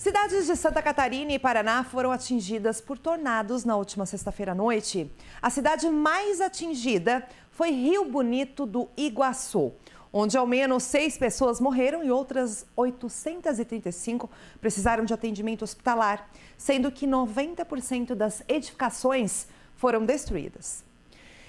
Cidades de Santa Catarina e Paraná foram atingidas por tornados na última sexta-feira à noite. A cidade mais atingida foi Rio Bonito do Iguaçu, onde ao menos 6 pessoas morreram e outras 835 precisaram de atendimento hospitalar, sendo que 90% das edificações foram destruídas.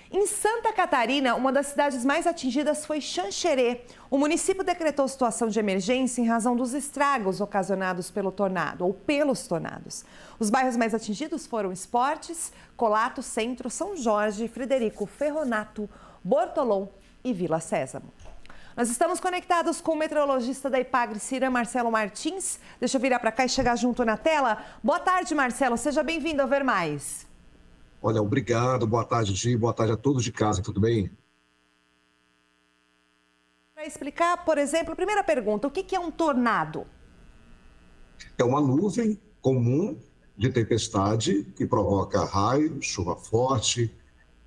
Em Santa Catarina, uma das cidades mais atingidas foi Xanxerê. O município decretou situação de emergência em razão dos estragos ocasionados pelo tornado ou pelos tornados. Os bairros mais atingidos foram Esportes, Colato, Centro, São Jorge, Frederico Ferronato, Bortolom e Vila Sésamo. Nós estamos conectados com o meteorologista da Ipagre-Cira, Marcelo Martins. Deixa eu virar para cá e chegar junto na tela. Boa tarde, Marcelo. Seja bem-vindo ao Ver Mais. Olha, obrigado, boa tarde, Gi, boa tarde a todos de casa, tudo bem? Para explicar, por exemplo, a primeira pergunta, o que é um tornado? É uma nuvem comum de tempestade que provoca raio, chuva forte,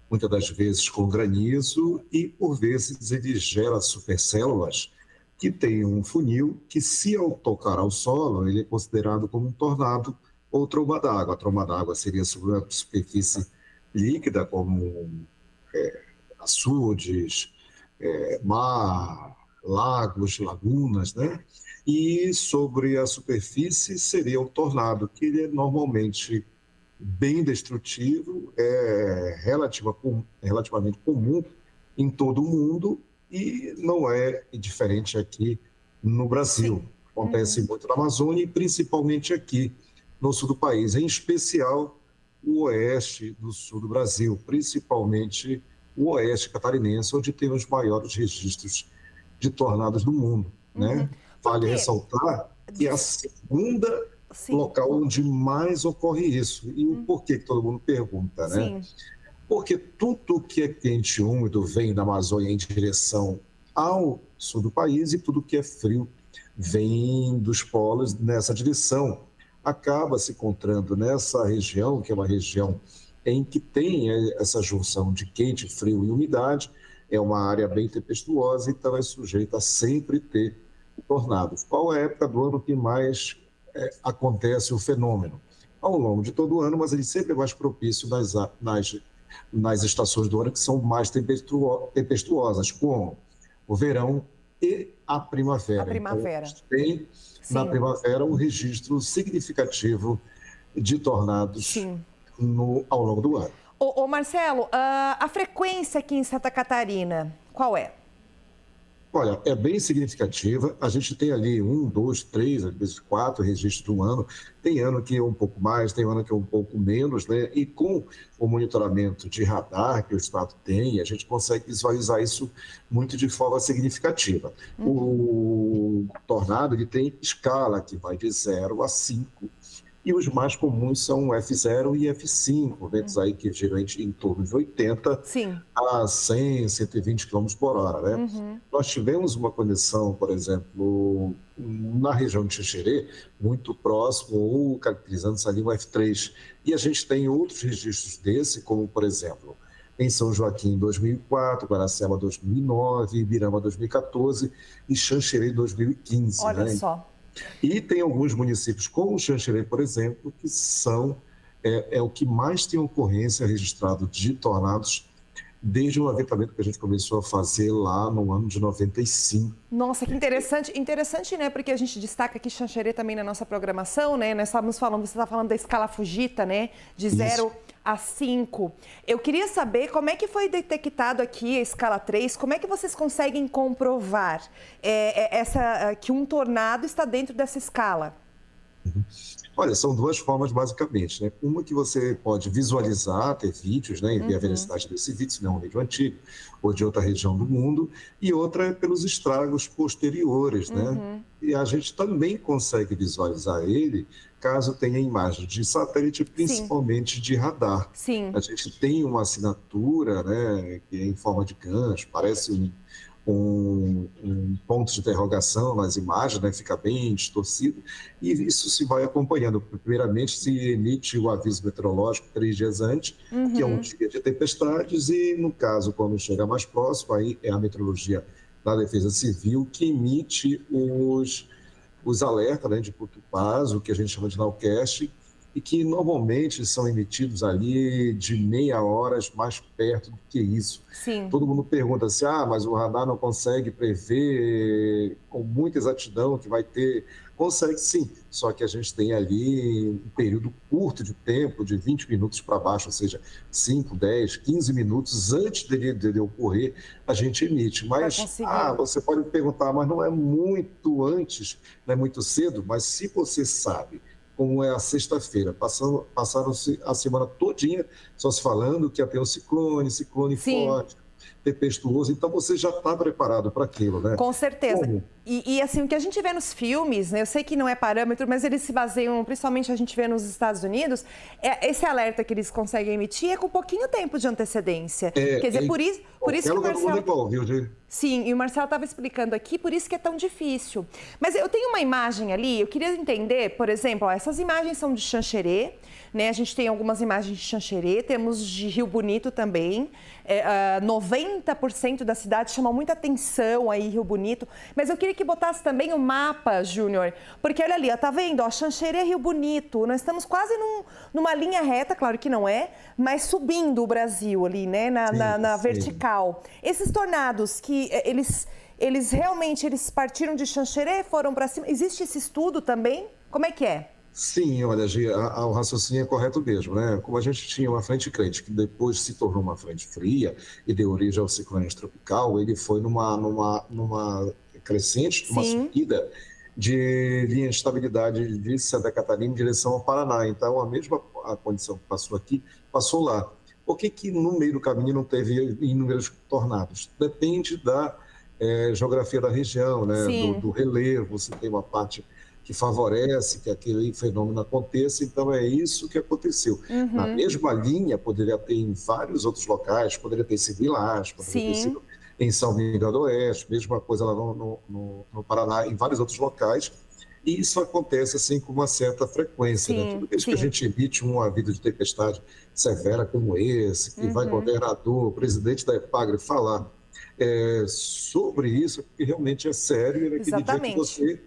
muitas das vezes com granizo e, por vezes, ele gera supercélulas que têm um funil que, se ao tocar ao solo, ele é considerado como um tornado ou tromba d'água. A tromba d'água seria sobre uma superfície líquida, como açudes, mar, lagos, lagunas, né? E sobre a superfície seria um tornado, que ele é normalmente bem destrutivo, relativamente comum em todo o mundo e não é diferente aqui no Brasil. Sim. Acontece muito na Amazônia e principalmente aqui no sul do país, em especial o oeste do sul do Brasil, principalmente o oeste catarinense, onde tem os maiores registros de tornados do mundo, né? Vale ressaltar que é a segunda local onde mais ocorre isso. E o porquê que todo mundo pergunta, né? Sim. Porque tudo que é quente e úmido vem da Amazônia em direção ao sul do país e tudo que é frio vem dos polos nessa direção. Acaba se encontrando nessa região, que é uma região em que tem essa junção de quente, frio e umidade, é uma área bem tempestuosa, então é sujeita a sempre ter tornados. Qual é a época do ano que mais acontece o fenômeno? Ao longo de todo o ano, mas ele sempre é mais propício nas estações do ano que são mais tempestuosas, como o verão e a primavera. A primavera. Então, tem na primavera um registro significativo de tornados ao longo do ano. Ô Marcelo, a frequência aqui em Santa Catarina, qual é? Olha, é bem significativa. A gente tem ali 1, 2, 3, às vezes 4 registros do ano. Tem ano que é um pouco mais, tem ano que é um pouco menos, né? E com o monitoramento de radar que o Estado tem, a gente consegue visualizar isso muito de forma significativa. O tornado ele tem escala que vai de 0 a 5. E os mais comuns são F0 e F5, ventos aí que geralmente em torno de 80 a 100, 120 km por hora, né? Nós tivemos uma condição, por exemplo, na região de Xanxerê, muito próximo ou caracterizando-se ali um F3. E a gente tem outros registros desse, como, por exemplo, em São Joaquim em 2004, Guaracema 2009, Ibirama 2014 e Xanxerê 2015. Olha só. E tem alguns municípios, como o Xanxerê, por exemplo, que são o que mais tem ocorrência registrado de tornados desde o aventamento que a gente começou a fazer lá no ano de 95. Nossa, que interessante. Interessante, né? Porque a gente destaca aqui Xanxerê também na nossa programação, né? Nós estávamos falando, você está falando da escala Fujita, né? De 0 a 5. Eu queria saber como é que foi detectado aqui a escala 3, como é que vocês conseguem comprovar que um tornado está dentro dessa escala? Olha, são duas formas basicamente, né? Uma que você pode visualizar, ter vídeos, né? E ver a veracidade desse vídeo, se não é um vídeo antigo ou de outra região do mundo. E outra é pelos estragos posteriores, né? E a gente também consegue visualizar ele caso tenha imagem de satélite, principalmente de radar. A gente tem uma assinatura, né? Que é em forma de gancho, parece um ponto de interrogação nas imagens, né? Fica bem distorcido, e isso se vai acompanhando. Primeiramente, se emite o aviso meteorológico 3 dias antes, que é um dia de tempestades, e no caso, quando chega mais próximo, aí é a meteorologia da Defesa Civil que emite os alertas, né, de curto prazo, o que a gente chama de nowcast, e que normalmente são emitidos ali de meia hora mais perto do que isso. Sim. Todo mundo pergunta assim, mas o radar não consegue prever com muita exatidão que vai ter. Consegue sim, só que a gente tem ali um período curto de tempo, de 20 minutos para baixo, ou seja, 5, 10, 15 minutos antes dele ocorrer, a gente emite. Mas você pode me perguntar, mas não é muito antes, não é muito cedo, mas se você sabe como é a sexta-feira, passaram-se a semana todinha só se falando que ia ter um ciclone Sim. forte, tempestuoso, então você já está preparado para aquilo, né? Com certeza. Como? E assim, o que a gente vê nos filmes, né, eu sei que não é parâmetro, mas eles se baseiam, principalmente a gente vê nos Estados Unidos, esse alerta que eles conseguem emitir é com pouquinho tempo de antecedência. Quer dizer, por isso que o Marcelo... Igual, viu, Gê? Sim, e o Marcelo estava explicando aqui, por isso que é tão difícil. Mas eu tenho uma imagem ali, eu queria entender, por exemplo, essas imagens são de Xanxerê, né? A gente tem algumas imagens de Xanxerê, temos de Rio Bonito também. 90% da cidade chama muita atenção aí, Rio Bonito. Mas eu queria que botasse também o mapa, Júnior, porque olha ali, ó, tá vendo? Ó, Xanxerê, Rio Bonito, nós estamos quase numa linha reta, claro que não é, mas subindo o Brasil ali, né? Na vertical. Esses tornados que eles realmente partiram de Xanxerê, foram para cima. Existe esse estudo também? Como é que é? Sim, olha, Gi, o raciocínio é correto mesmo, né? Como a gente tinha uma frente quente que depois se tornou uma frente fria e deu origem ao ciclone tropical, ele foi numa crescente, numa subida de linha de estabilidade de Santa Catarina em direção ao Paraná. Então, a condição que passou aqui, passou lá. Por que no meio do caminho não teve inúmeros tornados? Depende da geografia da região, né? Do relevo. Você tem uma parte que favorece que aquele fenômeno aconteça, então é isso que aconteceu. Na mesma linha, poderia ter em vários outros locais, poderia ter sido em Lages, poderia ter sido em São Miguel do Oeste, mesma coisa lá no Paraná, em vários outros locais, e isso acontece assim com uma certa frequência. Né? Toda vez que a gente emite um aviso de tempestade severa como esse, que vai governador, o presidente da EPAGRE falar sobre isso, porque realmente é sério, e naquele dia que você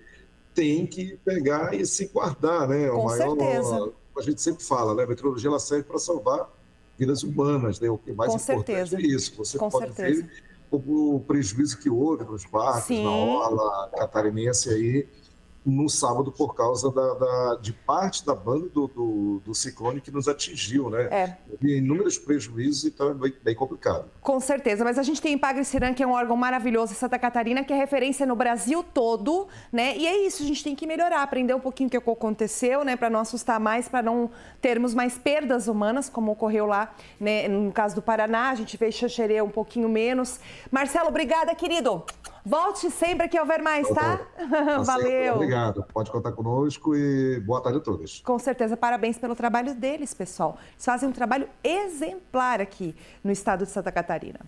tem que pegar e se guardar, né? Com certeza. A gente sempre fala, né? A meteorologia ela serve para salvar vidas humanas, né? O que é mais importante é isso. Você pode ver o prejuízo que houve nos barcos, na orla catarinense aí, no sábado, por causa de parte da banda do ciclone que nos atingiu, né? Inúmeros prejuízos, então é bem complicado. Com certeza, mas a gente tem o Ipagre-Ciran, que é um órgão maravilhoso em Santa Catarina, que é referência no Brasil todo, né? E é isso, a gente tem que melhorar, aprender um pouquinho o que aconteceu, né? Para não assustar mais, para não termos mais perdas humanas, como ocorreu lá, né? No caso do Paraná, a gente vê Xanxerê um pouquinho menos. Marcelo, obrigada, querido. Volte sempre que houver mais, tá? Valeu. Obrigado. Pode contar conosco e boa tarde a todos. Com certeza. Parabéns pelo trabalho deles, pessoal. Eles fazem um trabalho exemplar aqui no estado de Santa Catarina.